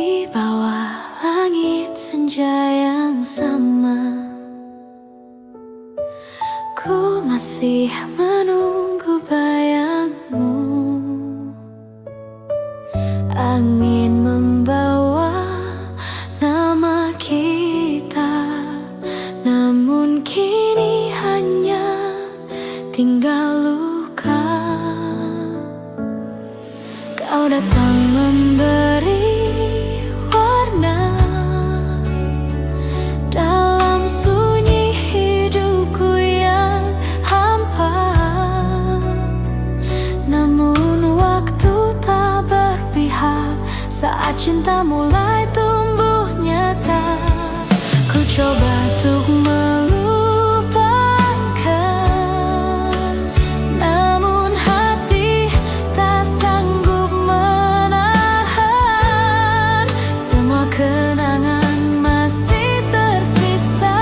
Di bawah langit senja yang sama, ku masih menunggu bayangmu. Angin membawa nama kita, namun kini hanya tinggal luka. Kau datang memberi warna dalam sunyi hidupku yang hampa. Namun waktu tak berpihak saat cinta mulai tumbuh nyata. Ku coba untuk melupakan, namun hati tak sanggup menahan. Semua kenangan masih tersisa.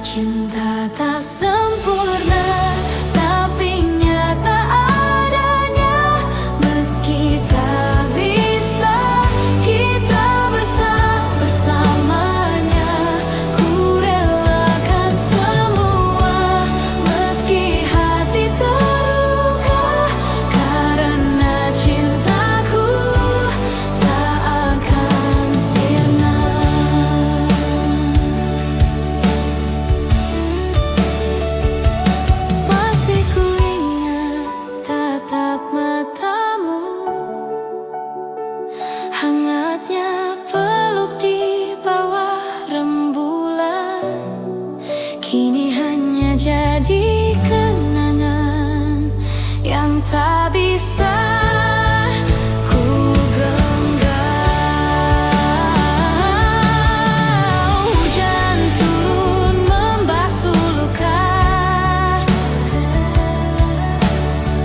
Cinta tak sempurna, tapi nyata adanya. Meski tak bisa kita bersamanya, ku relakan semua. Meski hati terluka, karena cintaku tak akan sirna. Masih ku ingat tatap matamu, hangatnya peluk di bawah rembulan. Kini hanya jadi kenangan yang tak bisa ku genggam. Hujan turun membasuh luka,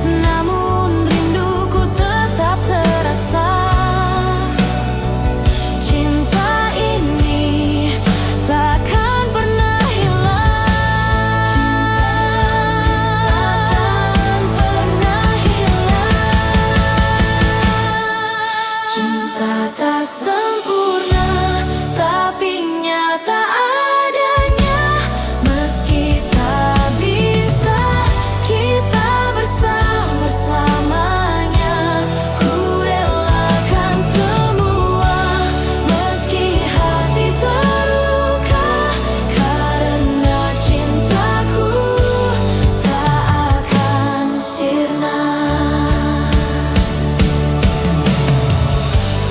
namun rinduku tetap terasa. Cinta ini takkan pernah hilang, takkan pernah hilang. Cinta tak sempurna, tapi nyata adanya. Meski tak bisa kita bersamanya, ku relakan semua. Meski hati terluka, karena cintaku tak akan sirna.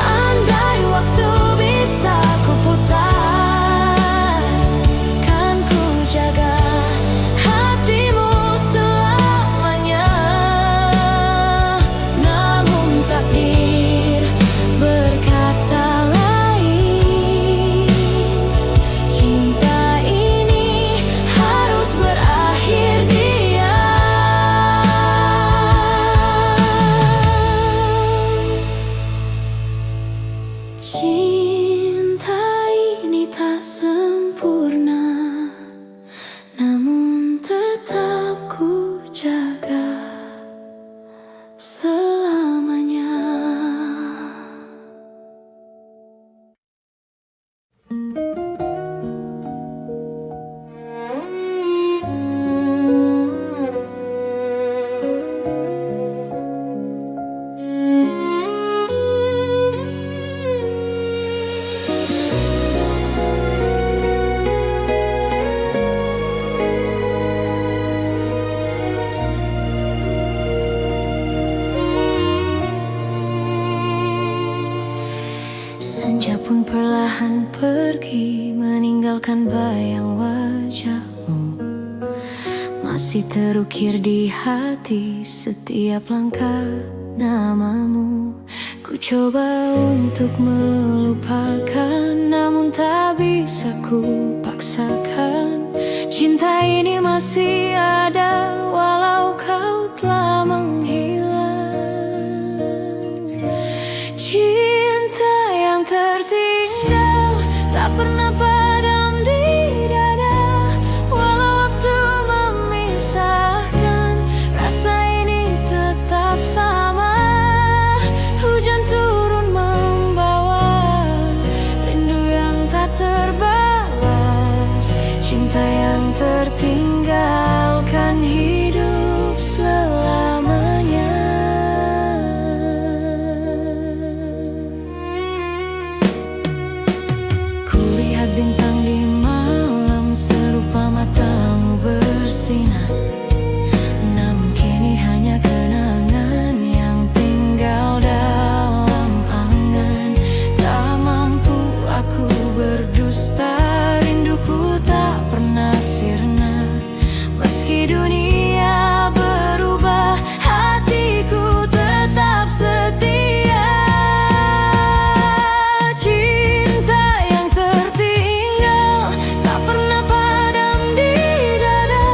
Andai waktu bisa ku putar, kan ku jaga hatimu selamanya. Namun takdir berkata lain. Cinta ini harus berakhir diam. Cinta ini tak sempurna, namun tetap ku jaga selamanya. Senja pun perlahan pergi, meninggalkan bayang wajahmu. Masih terukir di hati setiap langkah namamu. Ku coba untuk melupakan, namun tak bisa ku paksakan. Cinta ini masih ada walau kau telah menghilang. Cinta yang tertinggal tak pernah padam di dada. Walau waktu memisahkan, rasa ini tetap sama. Hujan Hujan turun membawa rindu yang tak terbalas, cinta yang tertinggalkan hidup selamanya. Kulihat bintang di malam serupa matamu bersinar, namun kini hanya kenangan yang tinggal dalam angan. Tak mampu aku berdusta, rinduku tak pernah sirna. Meski dunia berubah, hatiku tetap setia. Cinta yang tertinggal tak pernah padam di dada.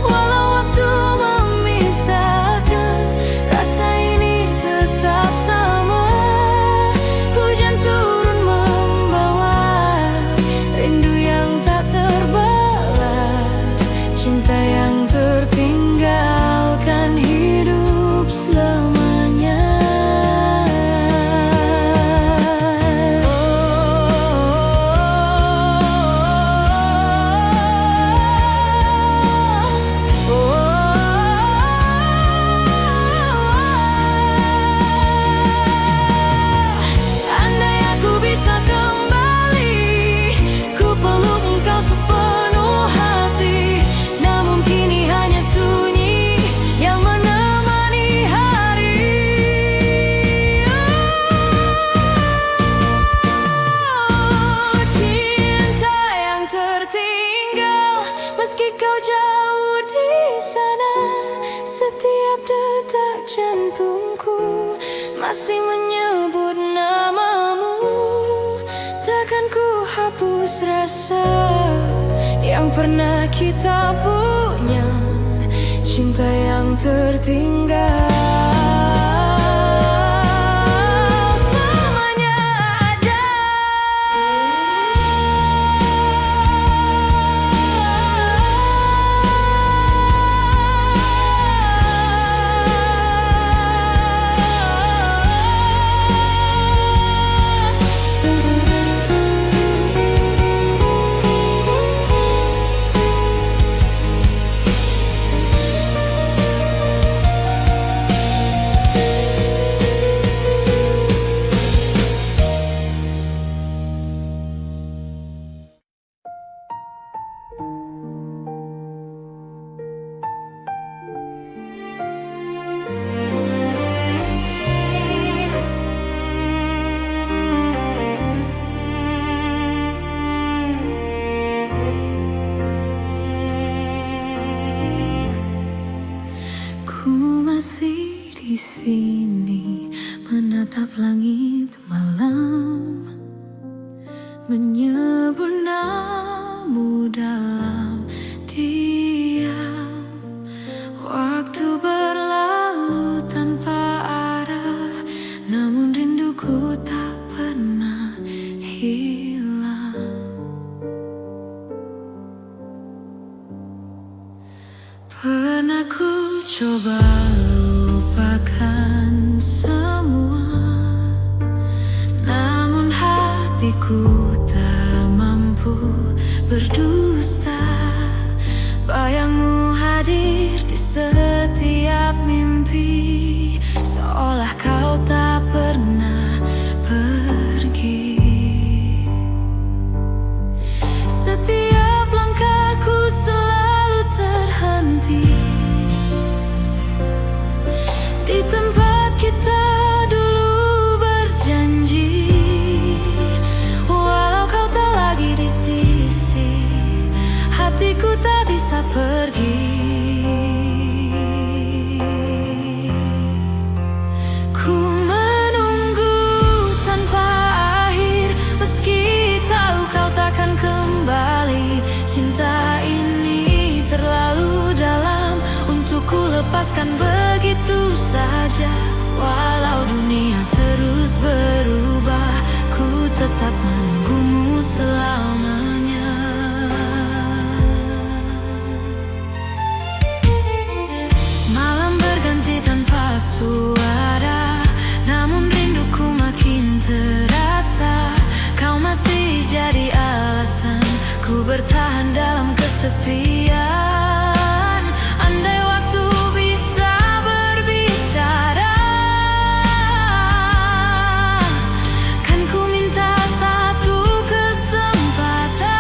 Walau waktu memisahkan, rasa ini tetap sama. Hujan turun membawa rindu yang tak terbalas, cinta yang tertinggalkan hidup selamanya. Andai aku bisa kembali, ku peluk engkau sepenuh hati. Namun kini hanya sunyi yang menemani hari. Cinta yang tertinggal, meski kau jauh di sana, setiap detak jantungku masih menyebut namamu. Takkan ku hapus rasa yang pernah kita punya, cinta yang tertinggal selamanya ada. Ku masih di sini menatap langit malam, menyebut namamu dalam diam. Waktu berlalu tanpa arah, namun rinduku tak pernah hilang. Pernah ku coba lupakan semua, namun hatiku tak mampu berdusta. Bayangmu hadir di setiap mimpi, seolah kau tak pernah pergi. Setiap langkahku selalu terhenti di tempat kita dulu berjanji. Walau kau tak lagi di sisi, hatiku tak bisa pergi. Ku menunggu tanpa akhir, meski tahu kau takkan kembali. Cinta ini terlalu dalam untuk ku lepaskan begitu saja. Walau dunia terus berubah, ku tetap menunggumu selamanya. Malam berganti tanpa suara, namun rindu kesepian. Andai waktu bisa berbicara, kan ku minta satu kesempatan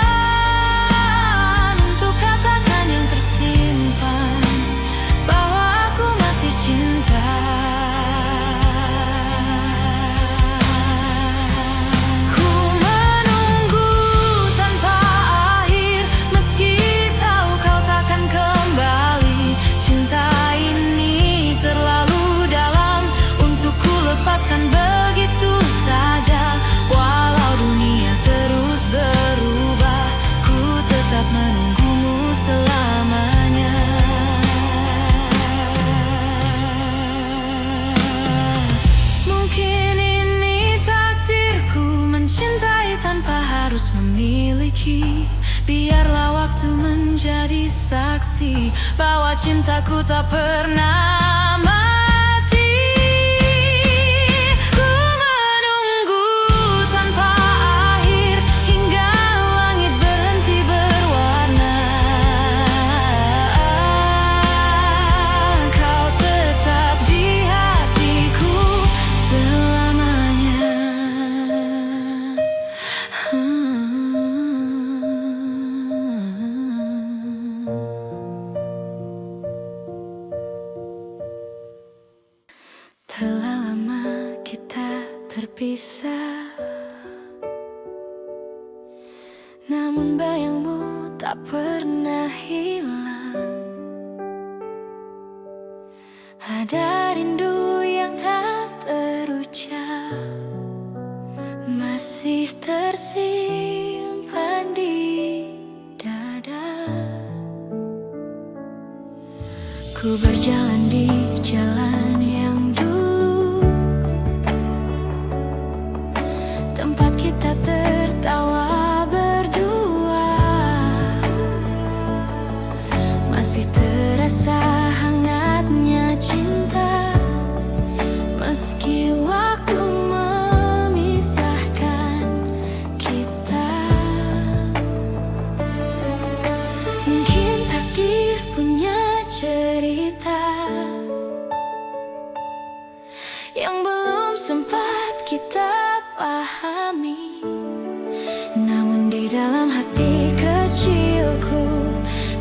untuk katakan yang tersimpan, bahwa aku masih cinta. Begitu saja, walau dunia terus berubah, ku tetap menunggumu selamanya. Mungkin ini takdirku, mencintai tanpa harus memiliki. Biarlah waktu menjadi saksi, bahwa cintaku tak pernah mati. Telah lama kita terpisah, namun bayangmu tak pernah hilang. Ada rindu yang tak terucap, masih tersimpan di dada. Ku berjalan di jalan yang tempat kita tertawa berdua, masih terasa hangatnya cinta, meski waktu memisahkan kita. Mungkin takdir punya cerita yang belum sempat kita pahami, namun di dalam hati kecilku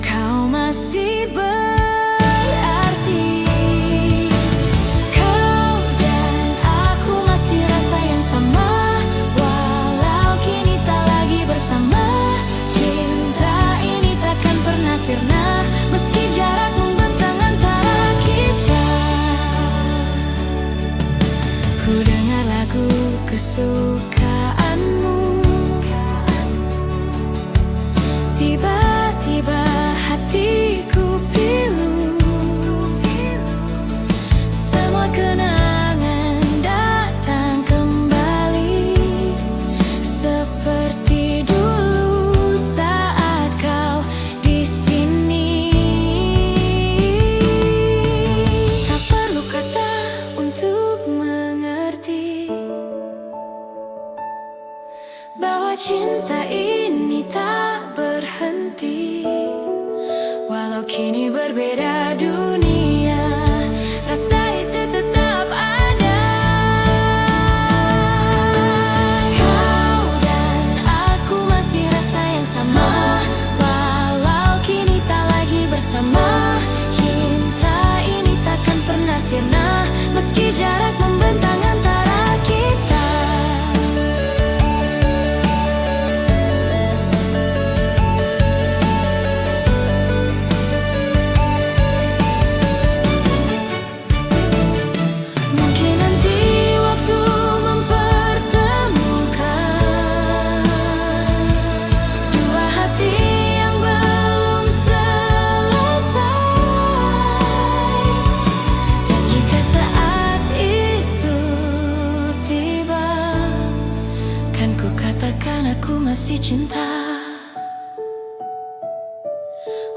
kau masih berarti. Kau dan aku masih rasa yang sama, walau kini tak lagi bersama. Cinta ini takkan pernah sirna, meski jarak membentang antara kita. Ku dengar lagu kesukaanmu, tiba-tiba hatiku pilu. Semua kenangan datang kembali, seperti dulu saat kau di sini. Tak perlu kata untuk mengerti bahwa cinta ini tak berhenti. Walau kini berbeda dunia, rasa itu tetap ada. Kau dan aku masih rasa yang sama, walau kini tak lagi bersama. Cinta ini takkan pernah sirna, meski jarak membentang antara kita. Aku masih cinta,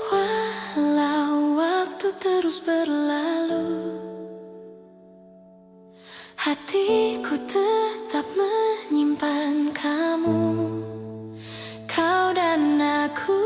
walau waktu terus berlalu. Hatiku tetap menyimpan kamu, kau dan aku.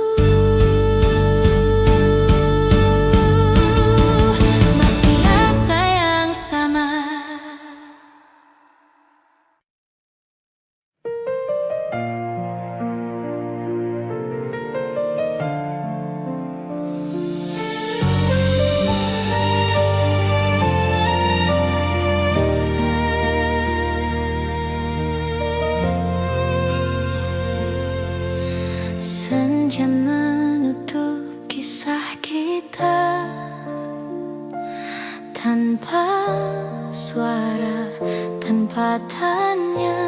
kesempatannya.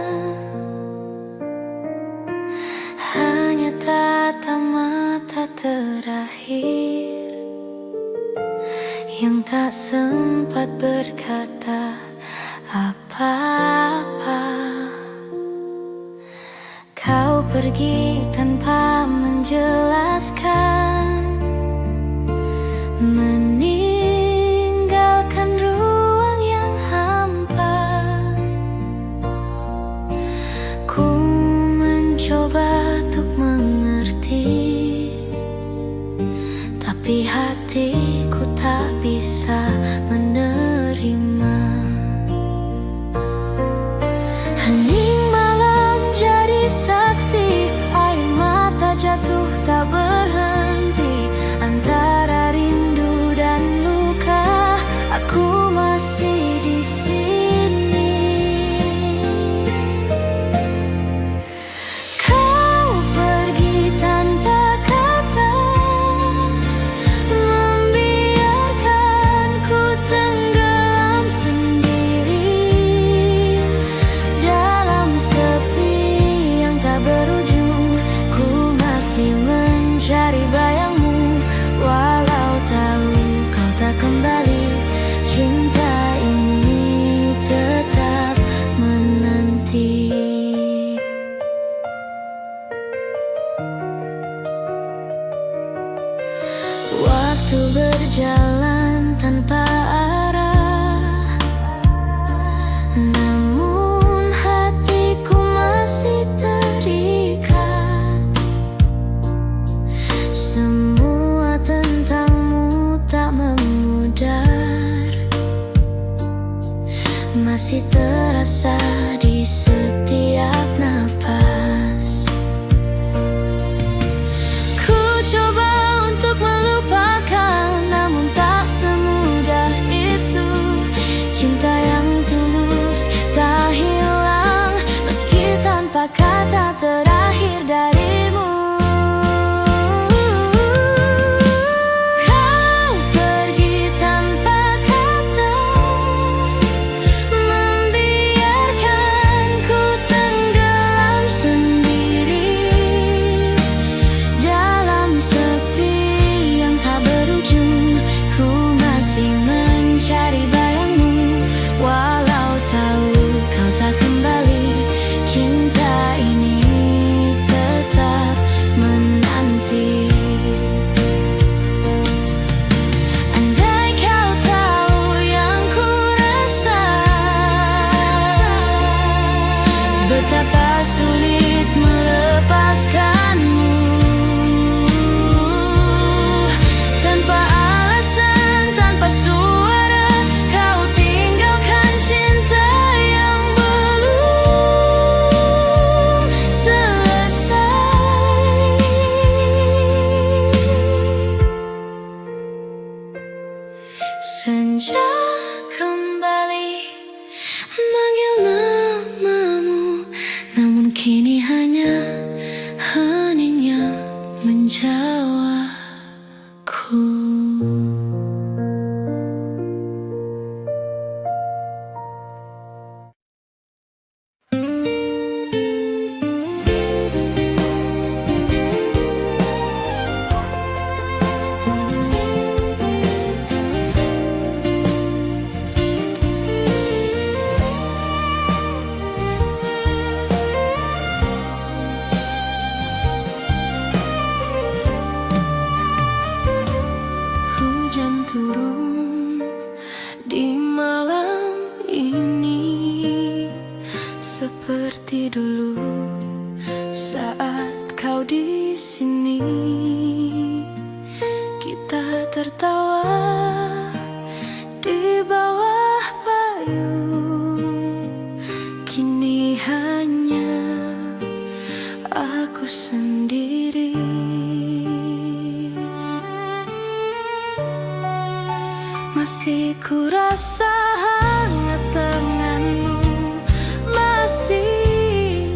Hanya tatap mata terakhir yang tak sempat berkata apa-apa. Kau pergi tanpa menjelaskan, meninggalkan ruang yang hampa. Ku mencoba untuk mengerti, tapi hatiku tak bisa menerima. Hening malam jadi saksi, air mata jatuh tak berhenti. Antara rindu dan luka, aku masih di sini. Kau pergi tanpa kata, membiarkanku tenggelam sendiri dalam sepi yang tak berujung. Ku masih mencari bayangmu, walau tahu kau tak kembali. Cinta ini tetap menanti. Waktu berjalan tanpa arah, namun hatiku masih terikat. Semua tentangmu tak memudar, masih terasa di setiap nafas. Ku coba untuk melupakan, namun tak semudah itu. Cinta yang tulus tak hilang, meski tanpa kata terakhir darimu. Kau pergi tanpa kata, membiarkanku tenggelam sendiri dalam sepi yang tak berujung. Ku masih mencari bayangmu, walau tahu kau tak kembali. Cinta ini tetap menanti. Andai kau tahu yang ku rasa, betapa sulit melepaskanmu. Tanpa alasan, tanpa suara, kau tinggalkan cinta yang belum selesai. Senja kembali manggil namamu, namun kini hanya hening yang menjawabku. Hujan turun di malam ini, seperti dulu saat kau di sini. Kita tertawa di bawah payung, kini hanya aku sendiri. Masih ku rasa hangat tanganmu, masih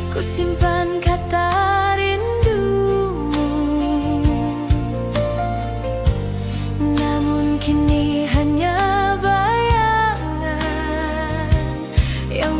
ku simpan kata rindumu. Namun kini hanya bayangan yang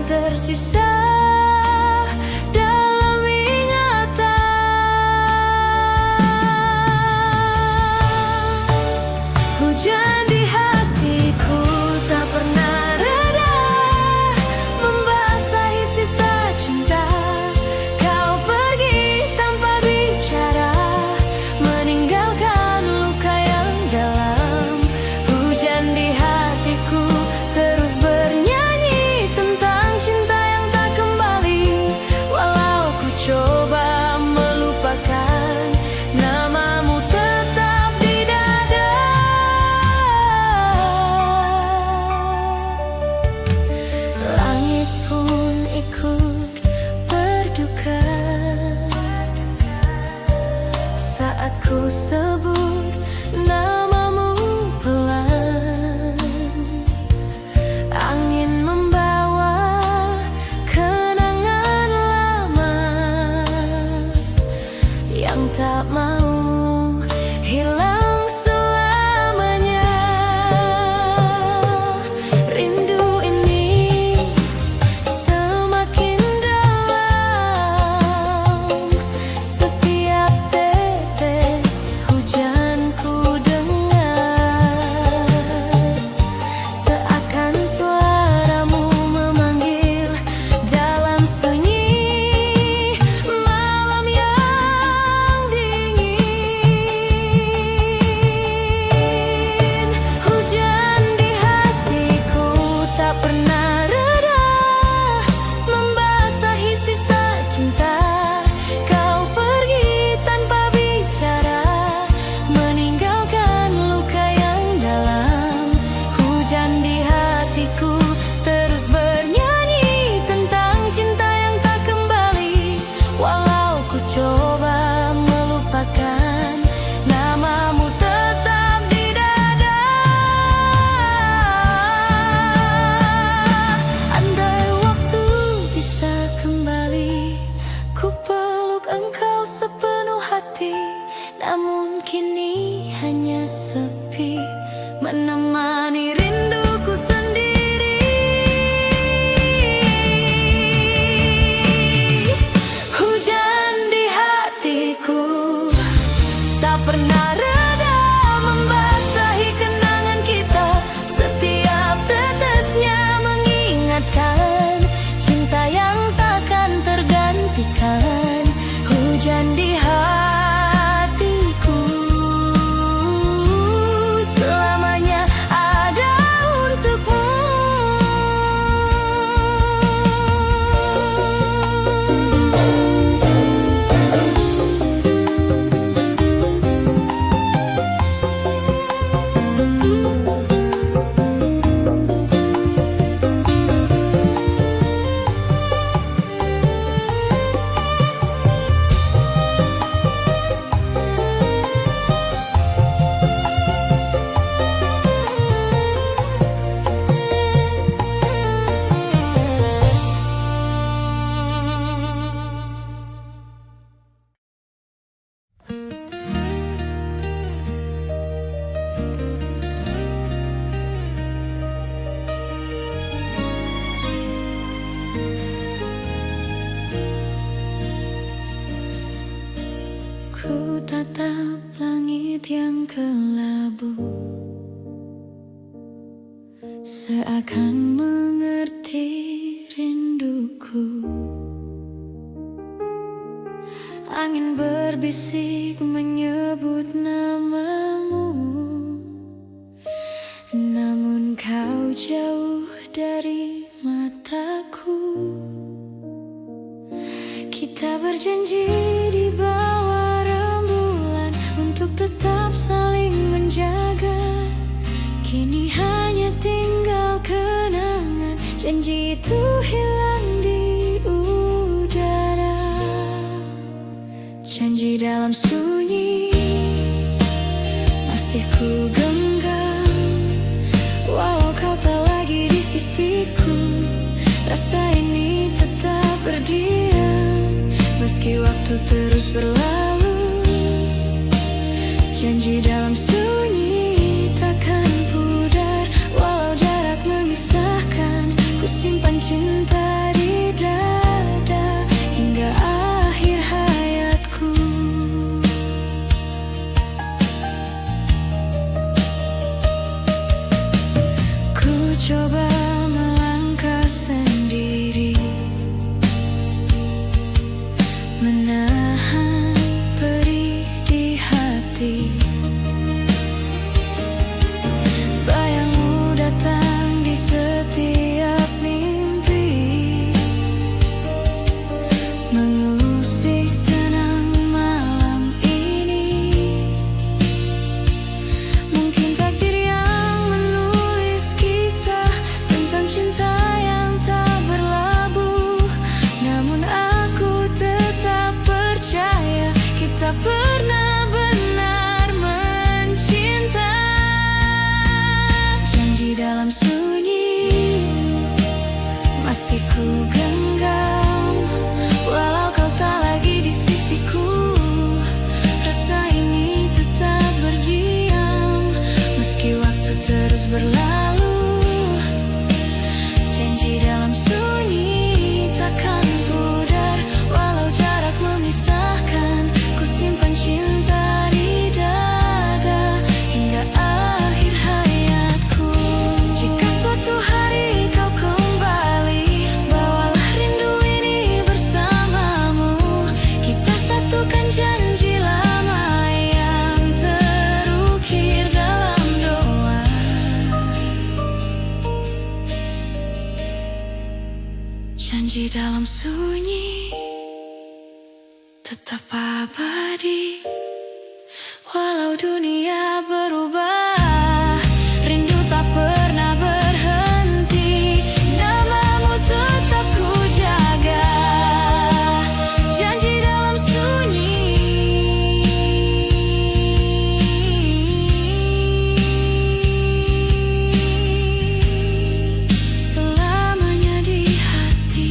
Ku tatap langit yang kelabu, seakan mengerti rinduku. Angin berbisik menyebut namamu, namun kau jauh dari mataku. Kita berjanji di bawah rembulan untuk tetap saling menjaga. Kini hanya tinggal kenangan, janji itu hilang di udara. Janji dalam sunyi masih ku genggam, walau kau tak lagi di sisiku. Rasa ini tetap berdiam, meski waktu terus berlalu. Janji dalam sunyi takkan pudar, walau jarak memisahkan. Ku simpan cinta di dada hingga akhir hayatku. Ku coba melangkah sendiri, menahan perih di hati. Bayangmu datang di setiap mimpi, mengusik tenang malam ini. Mungkin takdir yang menulis kisah tentang cinta yang tak berlabuh, namun aku tetap percaya kita pernah benar mencinta. Janji dalam sunyi masih ku genggam, walau kau tak lagi di sisiku. Rasa ini tetap berdiam, meski waktu terus berlalu. Janji dalam sunyi takkan pudar, walau jarak memisahkan. Ku simpan cinta di dada hingga akhir hayatku. Jika suatu hari kau kembali, bawalah rindu ini bersamamu. Kita satukan janji lama yang terukir dalam doa. Janji dalam sunyi tetap abadi, walau dunia berubah, rindu tak pernah berhenti. Namamu tetap ku jaga, janji dalam sunyi. Selamanya di hati.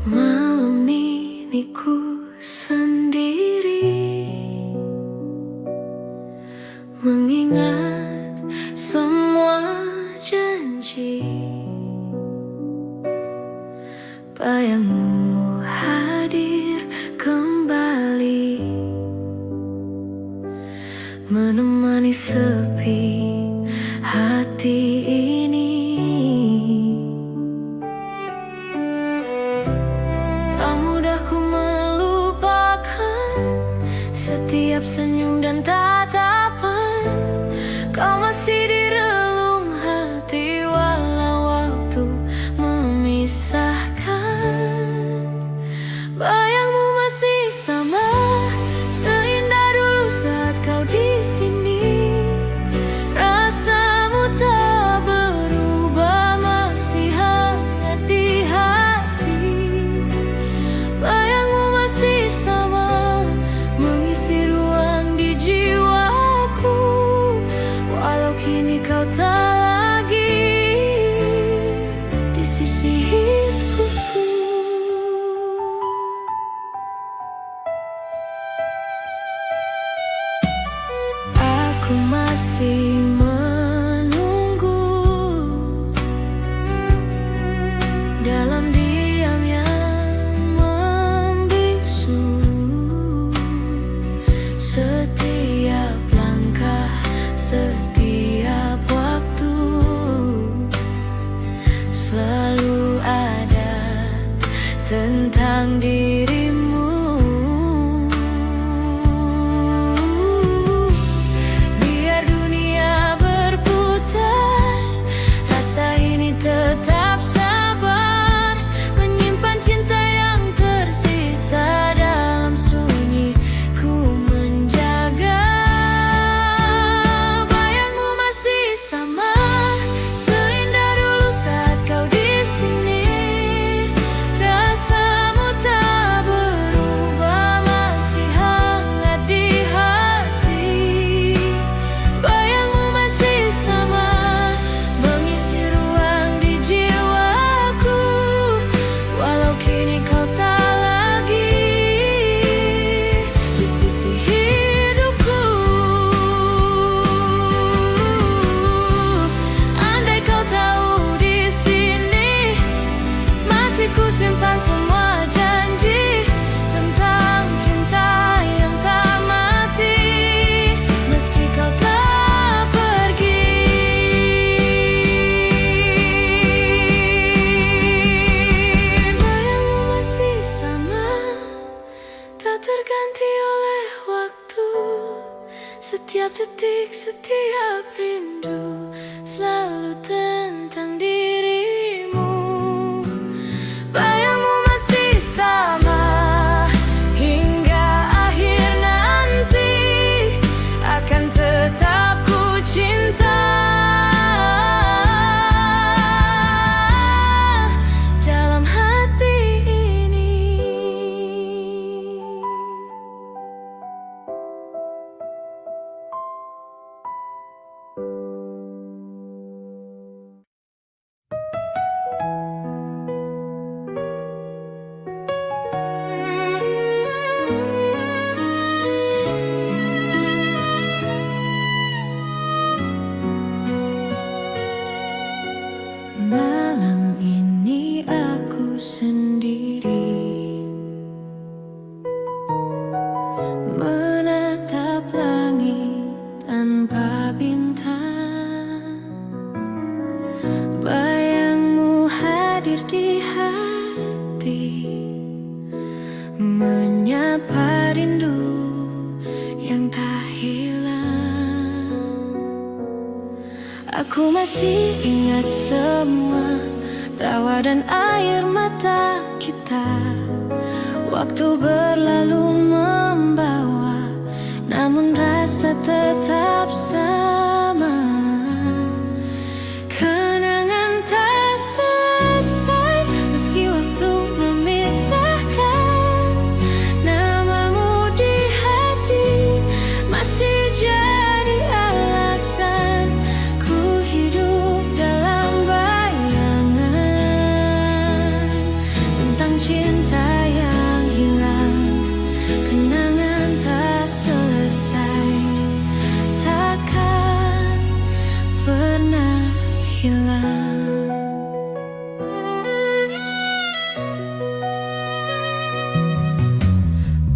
Malam ini ku sendiri, mengingat semua janji. Bayangmu hadir kembali, menemani sepi hati ini. Tak mudah ku melupakan setiap senyum dan tatapan. Kau masih di relung hati, walau waktu memisahkan. Bayangmu masih sama, seindah dulu saat kau di sini. Rasamu tak sendiri, menatap langit tanpa bintang. Bayangmu hadir di hati, menyapa rindu yang tak hilang. Aku masih ingat semua tawa dan air mata kita. Waktu berlalu membawa, namun rasa tetap sama. Kenangan tak selesai meski waktu memisahkan. Namamu di hati masih jadi alasan ku hidup dalam bayangan tentang cinta yang hilang. Kenangan tak selesai, takkan pernah hilang.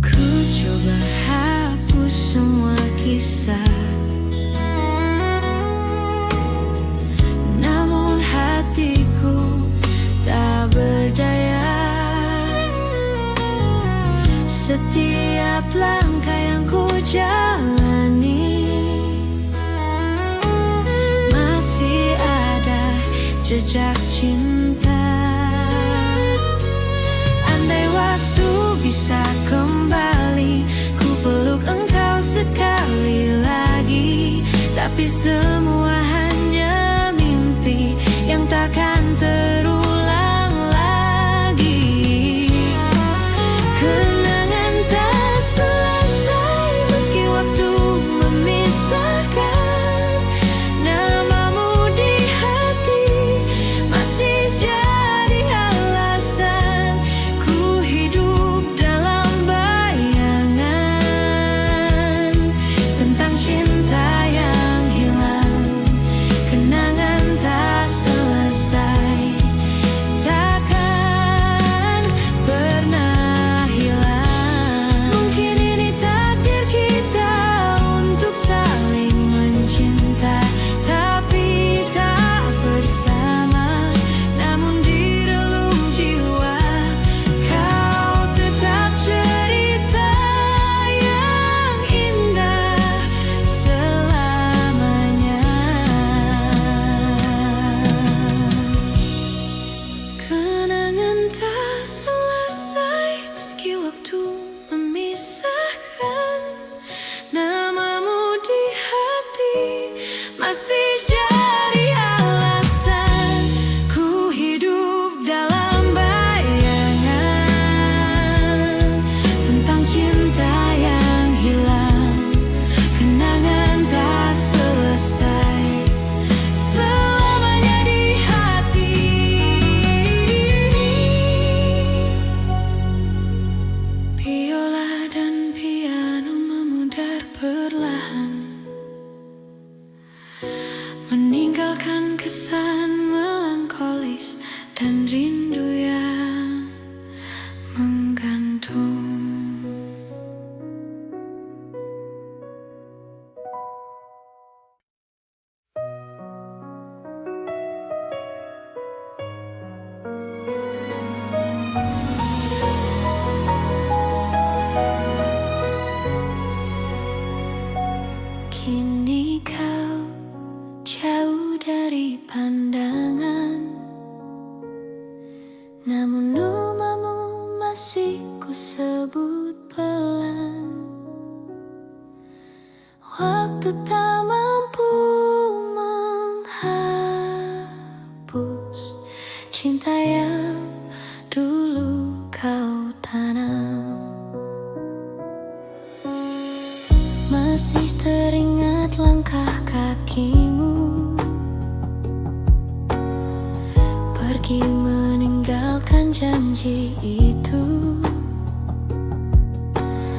Ku coba hapus semua kisah, namun hatiku tak berdaya. Setiap langkah yang ku jalani masih ada jejak cinta. Andai waktu bisa kembali, ku peluk engkau sekali lagi. Tapi semua hanya mimpi yang takkan terulang lagi. Kenangan tak selesai meski waktu memisahkan. Namamu di hati masih jadi alasan ku hidup dalam bayangan tentang cinta yang hilang. Kenangan tak selesai, takkan pernah hilang. Mungkin ini takdir kita untuk saling mencinta, tapi tak bersama. Namun di relung jiwa kau tetap cerita yang indah selamanya. Kenangan tak selesai meski waktu memisahkan. Namamu di hati masih jadi alasan ku hidup dalam bayangan tentang cinta yang hilang. Kenangan tak selesai, selamanya di hati. Biola dan piano memudar perlahan, meninggalkan kesan melankolis dan rindu yang menggantung. Kini kau jauh dari pandangan, namun namamu masih ku sebut pelan. Waktu tak mampu menghapus cinta yang dulu kau tanam. Masih teringat langkah kakimu pergi meninggalkan janji itu.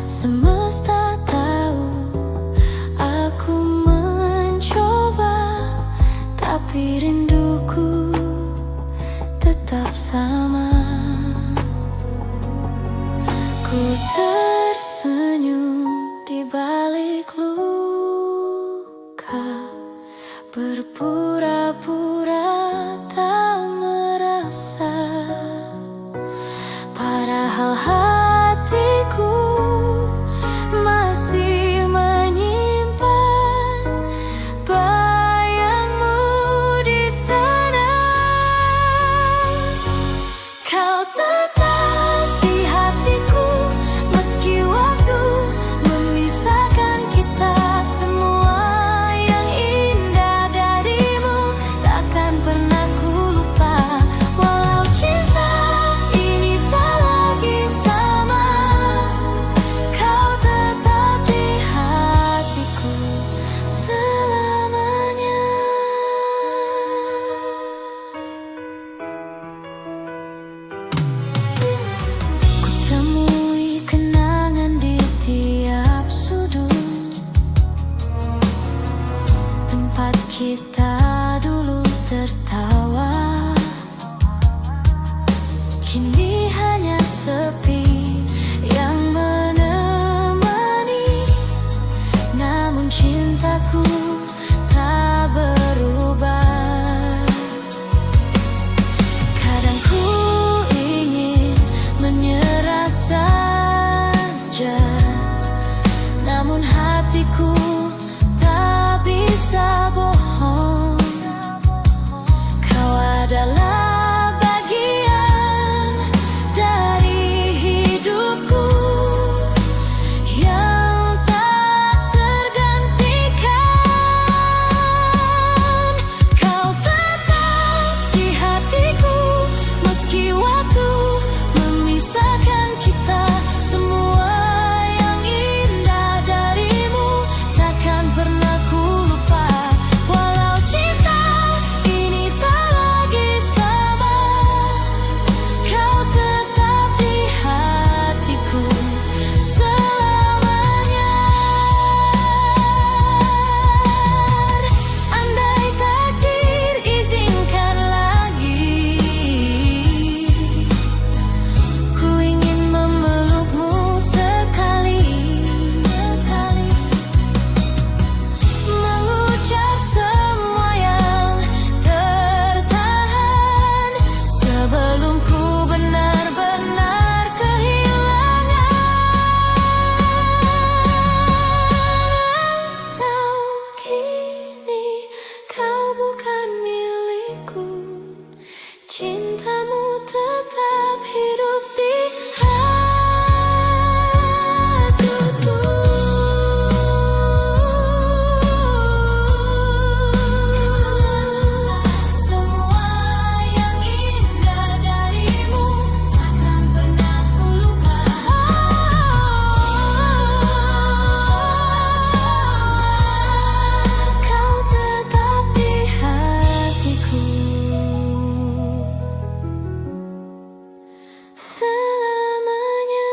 Semesta tahu aku mencoba, tapi rinduku tetap sama. pernah ku lupa. Walau cinta ini tak lagi sama, kau tetap di hatiku selamanya. Ku temui kenangan di tiap sudut, tempat kita dulu tertawa. Kini hanya sepi yang menemani, namun cintaku tak berubah. Kadang ku ingin menyerah saja, namun hatiku tak bisa bohong. Kau adalah bagian dari hidupku yang tak tergantikan. Kau tetap di hatiku meski waktu memisahkan kita. Semua yang indah darimu takkan pernah ku lupa. Walau cinta ini tak lagi sama, kau tetap di hatiku selamanya. Andai takdir izinkan lagi, ku ingin memelukmu sekali, mengucap semua yang tertahan sebelum ku benar-benar kehilangan. Kini kau bukan milikku, cintamu tetap hidup di hatiku. Semua yang indah darimu takkan pernah ku lupa. Kau tetap di hatiku selamanya.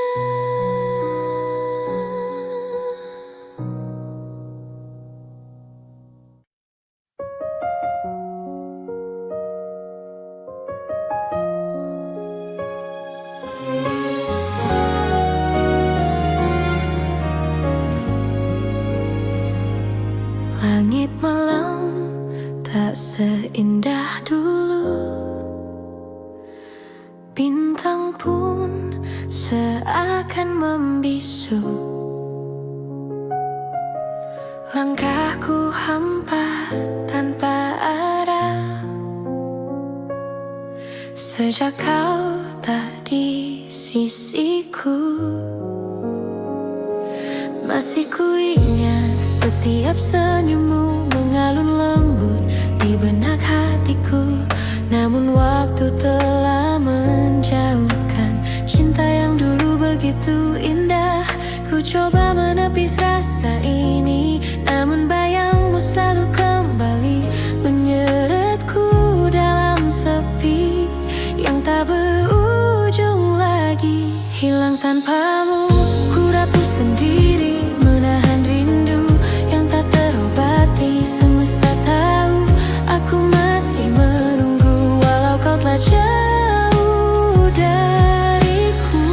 Langit malam tak seindah dulu, bintang pun seakan membisu. Langkahku hampa tanpa arah, sejak kau tak di sisiku. Masih ku ingat setiap senyummu mengalun lembut di benak hatiku. Namun waktu telah menjauhkan cinta yang dulu begitu indah. Ku coba menepis rasa ini, namun bayangmu selalu kembali menyeretku dalam sepi yang tak berujung lagi. Hilang tanpamu, ku rapuh sendiri, menahan rindu yang tak terobati. Semesta tahu aku masih menunggu, walau kau telah jauh dariku.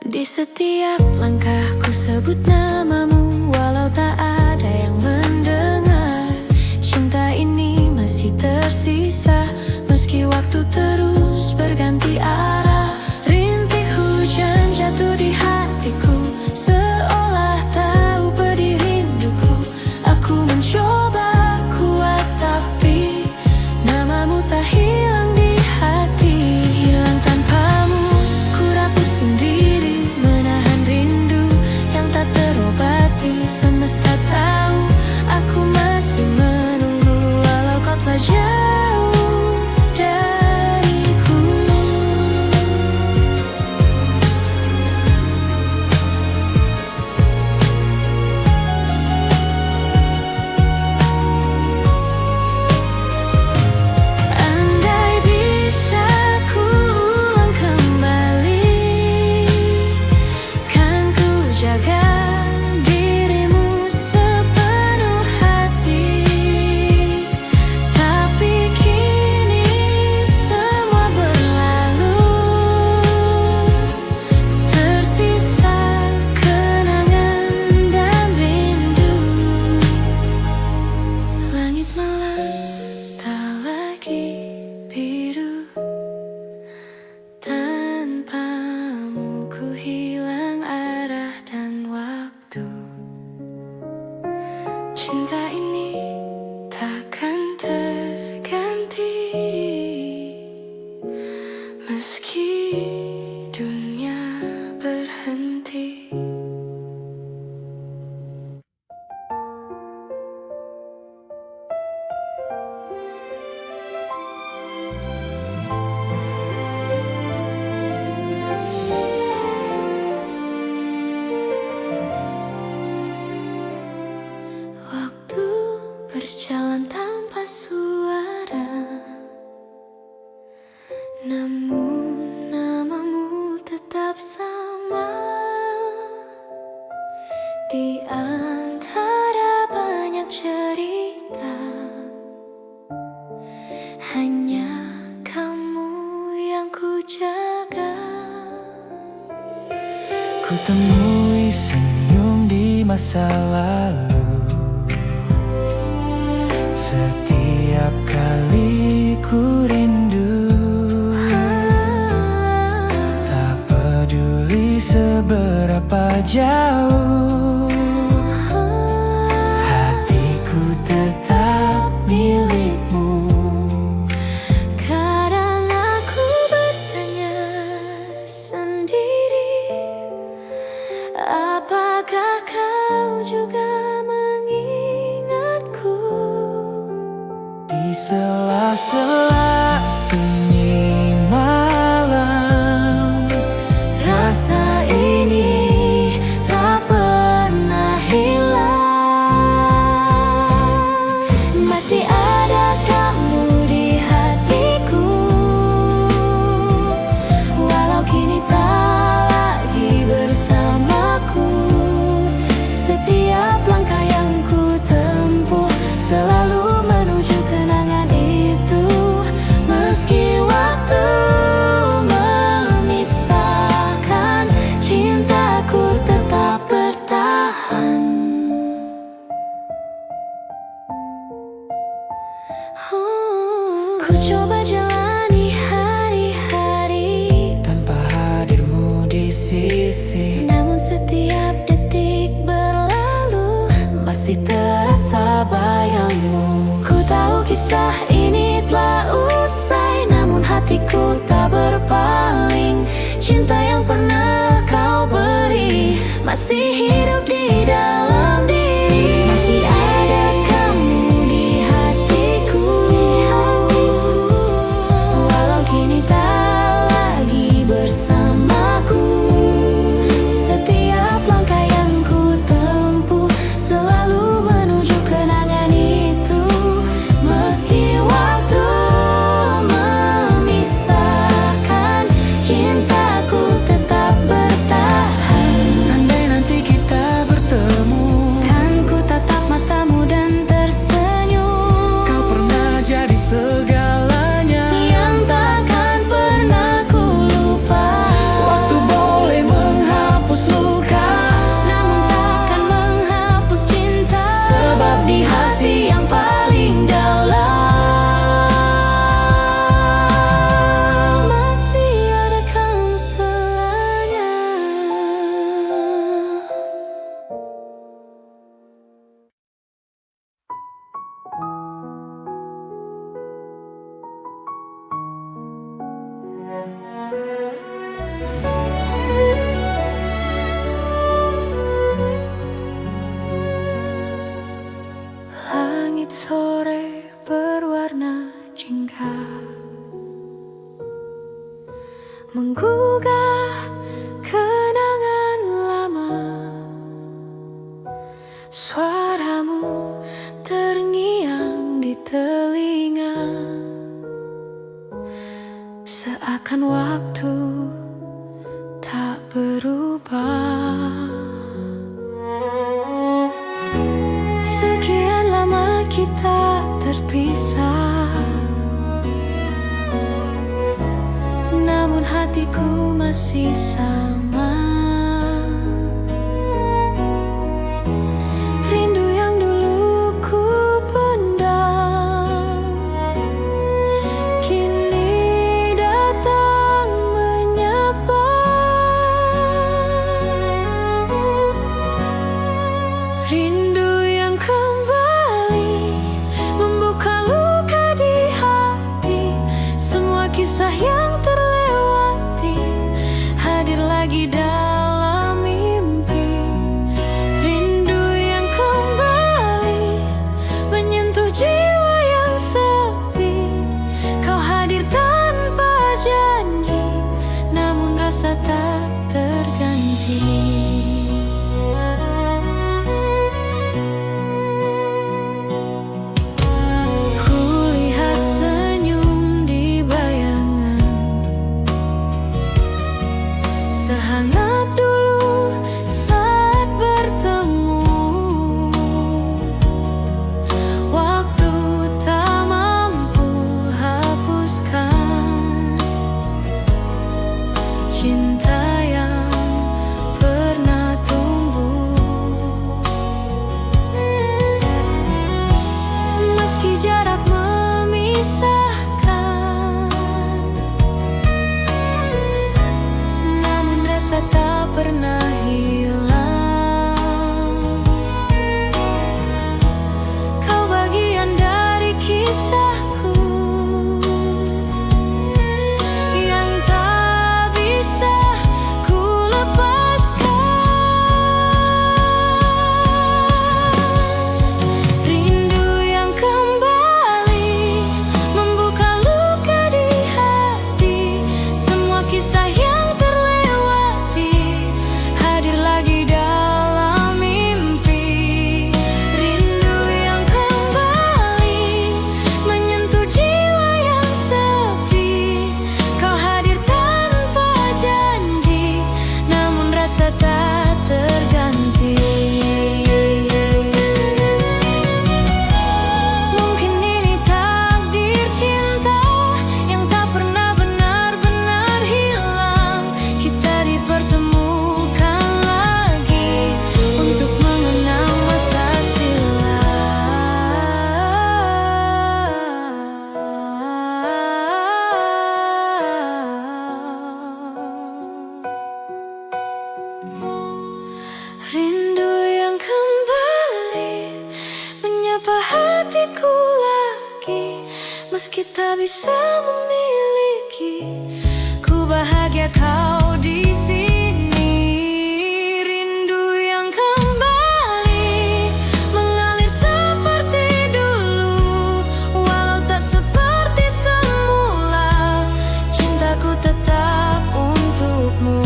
Di setiap langkah ku sebut namamu, walau tak ada yang mendengar. Cinta ini masih tersisa, meski waktu terus berganti arah. Rintik hujan jatuh di hatiku, seolah tahu pedih rinduku. Aku mencoba kuat tapi namamu tak hilang di hati. Hilang tanpamu, ku rapuh sendiri, menahan rindu yang tak terobati. Semesta tahu aku masih menunggu, walau hanya kamu yang ku jaga. Ku temui senyum di masa lalu. Setiap kali ku rindu, tak peduli seberapa jauh, hatiku tetap milikmu. Kadang aku bertanya sendiri, apakah kau juga mengingatku? Di sela-sela sunyi malam, Rasa ini tak pernah hilang. Masih ada kamu di hatiku, walau kini tak lagi bersamaku. Setiap langkah yang ku tempuh selalu menuju kenangan itu. Meski waktu memisahkan, cintaku tetap bertahan. Ku coba jalani hari-hari tanpa hadirmu di sisi, namun setiap detik berlalu masih terasa bayangmu. Ku tahu kisah ini telah usai, namun hatiku tak berpaling. Cinta yang pernah kau beri masih hidup di dalam diri. Masih ada kamu di hatiku, walau kini tak lagi bersamaku. Setiap langkah yang ku tempuh selalu menuju kenangan itu. Meski waktu memisahkan, cintaku tetap bertahan. andai nanti kita bertemu, Kan ku tatap matamu dan tersenyum. kau pernah jadi segalanya Yang takkan pernah ku lupa. Waktu boleh menghapus luka, Namun takkan menghapus cinta, sebab di hati yang paling dalam masih ada kamu selamanya. Langit sore berwarna jingga, menggugah kenangan lama. Suaramu terngiang di telinga, seakan waktu tak berubah. Sekian lama kita terpisah, namun hatiku masih sama. Rindu yang dulu ku pendam kini datang menyapa. Rindu yang kembali membuka luka di hati. Semua kisah yang terlewati hadir lagi meski tak bisa memiliki, ku bahagia kau di sini. Rindu yang kembali mengalir seperti dulu, walau tak seperti semula, cintaku tetap untukmu.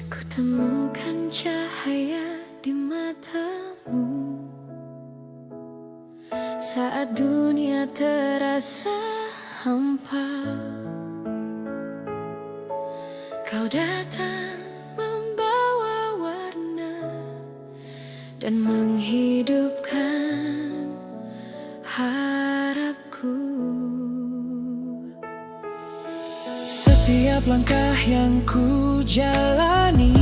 Kutemukan cahaya di matamu saat dunia terasa hampa. Kau datang membawa warna dan menghidupkan harapku. Setiap langkah yang ku jalani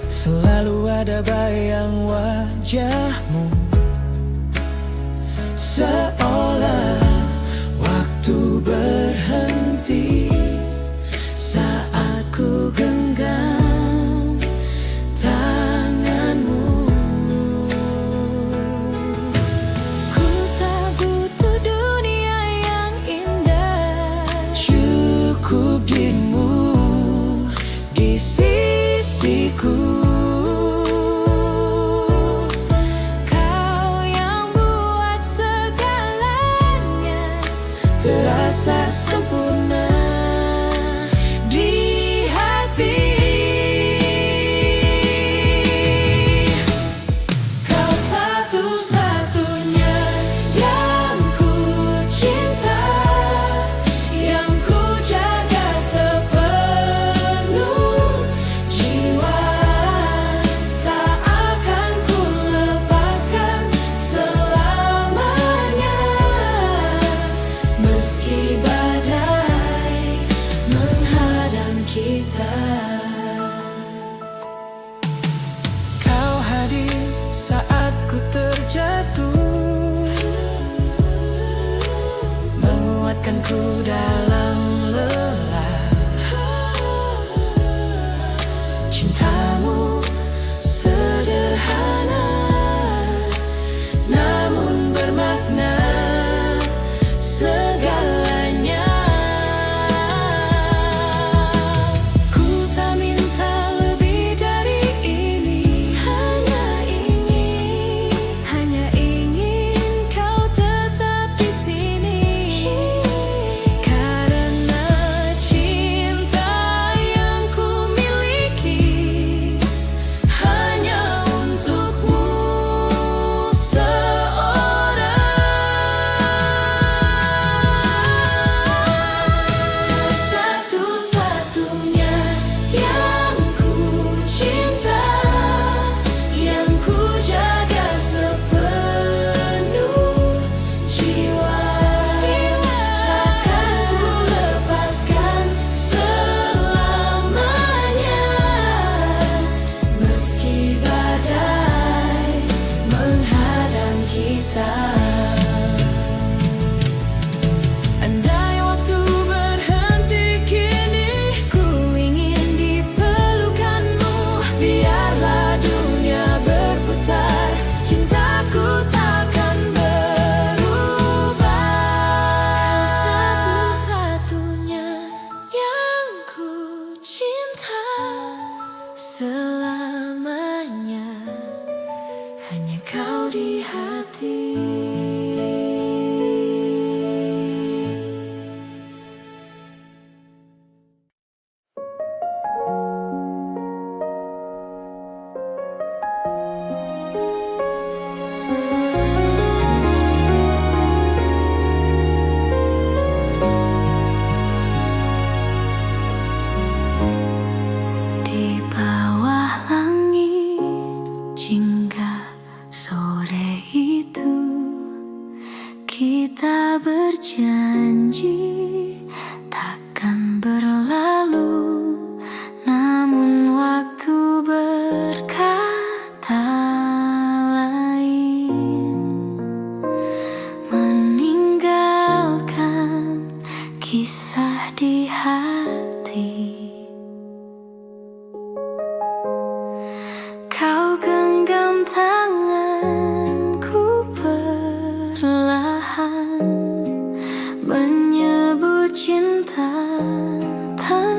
selalu ada bayang wajahmu, seolah waktu berhenti saat ku genggam tanganmu. Ku tak butuh dunia yang indah, cukup dirimu di sisiku. kau yang buat segalanya Terasa sempurna di hati. Kau satu-satunya yang ku cinta, yang ku jaga sepenuh jiwa. Tak akan ku lepaskan selamanya, meski badai menghadang kita. kau hadir saat ku terjatuh, menguatkanku dalam lelah. Cintamu sederhana namun bermakna segalanya. Ku tak minta lebih dari ini, hanya ingin kau tetap di sini. Karena cinta yang ku miliki hanya untukmu seorang. Satu-satunya yang ku cinta, yang ku jaga sepenuh jiwa. Takkan ku lepaskan selamanya, meski badai menghadang kita. Andai waktu berhenti kini, Ku ingin di pelukanmu, biarlah dunia berputar, cintaku takkan berubah. satu-satunya yang ku cinta selamanya, hanya kau di hati. Di bawah langit jingga sore itu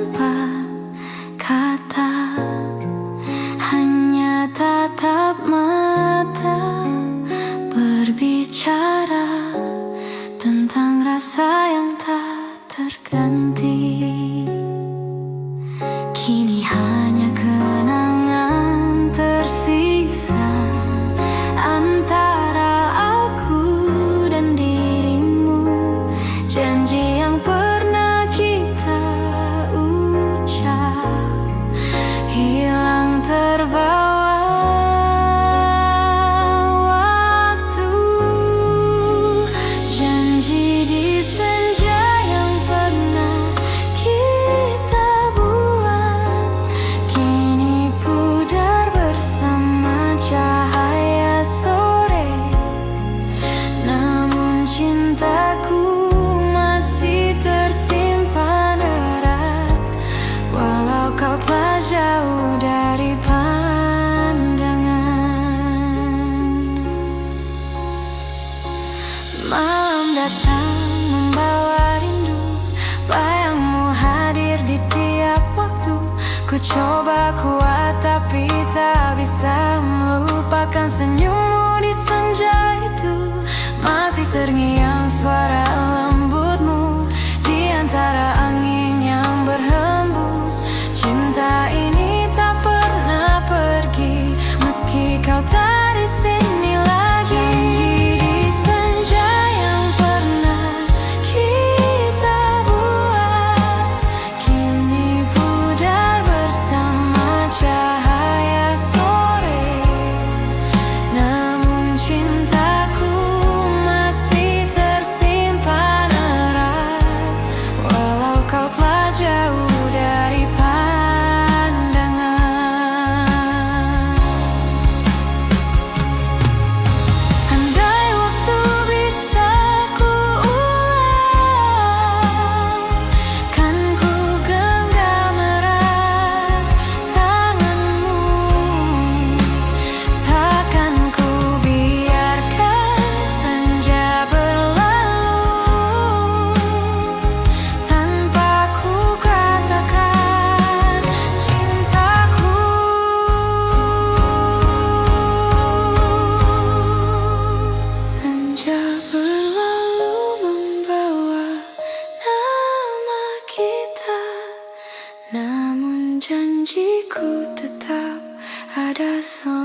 tanpa kata, hanya tatap mata, berbicara tentang rasa yang tak terganti. Kini hanya kenangan tersisa antara aku dan dirimu. Janji yang pernah kita ucap hilang terbawa waktu. Janji di senja yang pernah kita buat kini pudar bersama cahaya sore. Namun cintaku masih tersimpan erat, walau kau telah jauh dari pandangan. Malam datang membawa rindu, bayangmu hadir di tiap waktu. Ku coba kuat tapi tak bisa melupakan senyummu di senja itu. Masih terngiang suara lembutmu di antara angin yang berhembus. Cinta ini tak pernah pergi meski kau tak di sini lagi. Janji di senja yang pernah kita buat kini pudar bersama cahaya sore. Namun cintaku masih tersimpan erat, walau kau telah jauh dari pandangan. Andai waktu bisa ku ulang, kan ku genggam erat tanganmu. Takkan ku biarkan senja berlalu tanpa ku katakan cintaku. Senja berlalu membawa nama kita, namun janjiku tetap ada selalu.